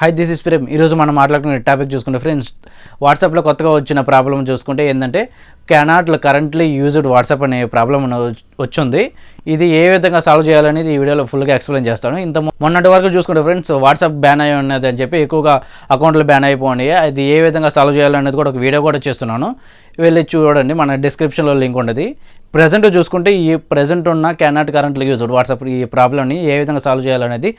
Hi this is Prem. ఈరోజు మనం మాట్లాడుకునే టాపిక్ చూసుకుంటే ఫ్రెండ్స్, వాట్సాప్లో కొత్తగా వచ్చిన ప్రాబ్లం చూసుకుంటే ఏంటంటే కెనాట్ కరెంట్లీ యూజ్డ్ వాట్సాప్ అనే ప్రాబ్లం వచ్చింది. ఇది ఏ విధంగా సాల్వ్ చేయాలనేది ఈ వీడియోలో ఫుల్గా ఎక్స్ప్లెయిన్ చేస్తాను. ఇంత మొన్నటి వరకు చూసుకుంటే ఫ్రెండ్స్, వాట్సాప్ బ్యాన్ అయి ఉన్నది అని చెప్పి ఎక్కువగా అకౌంట్లు బ్యాన్ అయిపోయి, అది ఏ విధంగా సాల్వ్ చేయాలనేది కూడా ఒక వీడియో కూడా చేస్తున్నాను. వెళ్ళి చూడండి, మన డిస్క్రిప్షన్లో లింక్ ఉండదు. ప్రజెంట్ చూసుకుంటే ఈ ప్రజెంట్ ఉన్న కెనాట్ కరెంట్లీ యూజ్డ్ వాట్సాప్ ఈ ప్రాబ్లమ్ని ఏ విధంగా సాల్వ్ చేయాలనేది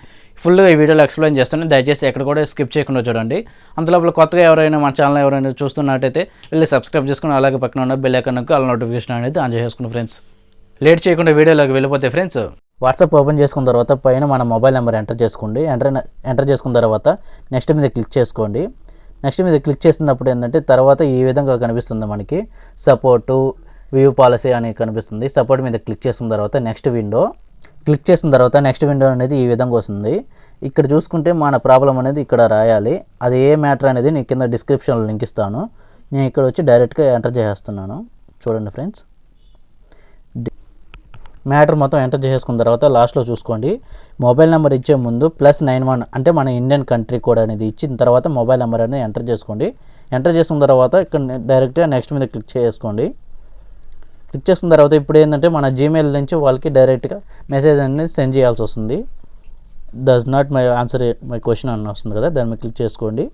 ఫుల్గా ఈ వీడియోలో ఎక్స్ప్లెయిన్ చేస్తాను. దయచేసి ఎక్కడ కూడా స్కిప్ చేయకుండా చూడండి. అంతలోపల కొత్తగా ఎవరైనా మన ఛానల్ ఎవరైనా చూస్తున్నట్టయితే వెళ్ళి సబ్స్క్రైబ్ చేసుకుని అలాగే పక్కన ఉన్న బెల్ ఐకాన్ నొక్కి ఆల్ నోటిఫికేషన్ అనేది ఆన్ చేసుకుని ఫ్రెండ్స్. లేట్ చేయకుండా వీడియోలోకి వెళ్ళిపోతే ఫ్రెండ్స్, వాట్సాప్ ఓపెన్ చేసుకున్న తర్వాత పైన మన మొబైల్ నెంబర్ ఎంటర్ చేసుకోండి. ఎంటర్ చేసుకున్న తర్వాత నెక్స్ట్ మీద క్లిక్ చేసుకోండి. నెక్స్ట్ మీద క్లిక్ చేసినప్పుడు ఏంటంటే తర్వాత ఈ విధంగా కనిపిస్తుంది, మనకి సపోర్టు వ్యూ పాలసీ అని కనిపిస్తుంది. సపోర్ట్ మీద క్లిక్ చేసిన తర్వాత నెక్స్ట్ విండో అనేది ఈ విధంగా వస్తుంది. ఇక్కడ చూసుకుంటే మన ప్రాబ్లం అనేది ఇక్కడ రాయాలి. అది ఏ మ్యాటర్ అనేది నేను కింద డిస్క్రిప్షన్లో లింక్ ఇస్తాను. నేను ఇక్కడ వచ్చి డైరెక్ట్గా ఎంటర్ చేసేస్తున్నాను. చూడండి ఫ్రెండ్స్, మ్యాటర్ మొత్తం ఎంటర్ చేసుకున్న తర్వాత లాస్ట్లో చూసుకోండి, మొబైల్ నెంబర్ ఇచ్చే ముందు +91 అంటే మన ఇండియన్ కంట్రీ కోడ్ అనేది ఇచ్చిన తర్వాత మొబైల్ నెంబర్ అనేది ఎంటర్ చేసుకోండి. ఎంటర్ చేసుకున్న తర్వాత ఇక్కడ డైరెక్ట్గా నెక్స్ట్ మీద క్లిక్ చేసుకోండి. క్లిక్ చేసిన తర్వాత ఇప్పుడు ఏంటంటే మన జీమెయిల్ నుంచి వాళ్ళకి డైరెక్ట్గా మెసేజ్ అనేది సెండ్ చేయాల్సి వస్తుంది. Does not my answer my question అని వస్తుంది కదా, దాని మీద క్లిక్ చేసుకోండి.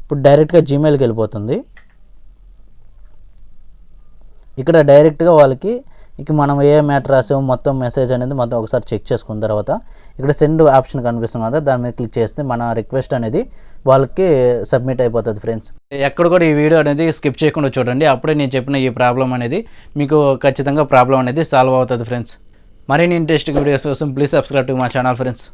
ఇప్పుడు డైరెక్ట్గా జీమెయిల్కి వెళ్ళిపోతుంది. ఇక్కడ డైరెక్ట్గా వాళ్ళకి ఇక మనం ఏ మ్యాటర్ రాసామో మొత్తం మెసేజ్ అనేది మొత్తం ఒకసారి చెక్ చేసుకున్న తర్వాత ఇక్కడ సెండ్ ఆప్షన్ కనిపిస్తుంది కదా, దాని మీద క్లిక్ చేస్తే మన రిక్వెస్ట్ అనేది వాళ్ళకి సబ్మిట్ అయిపోతుంది ఫ్రెండ్స్. ఎక్కడ కూడా ఈ వీడియో అనేది స్కిప్ చేయకుండా చూడండి, అప్పుడే నేను చెప్పిన ఈ ప్రాబ్లం అనేది మీకు ఖచ్చితంగా ప్రాబ్లం అనేది సాల్వ్ అవుతుంది ఫ్రెండ్స్. మరిన్ని ఇంట్రెస్టింగ్ వీడియోస్ కోసం please subscribe to my channel friends.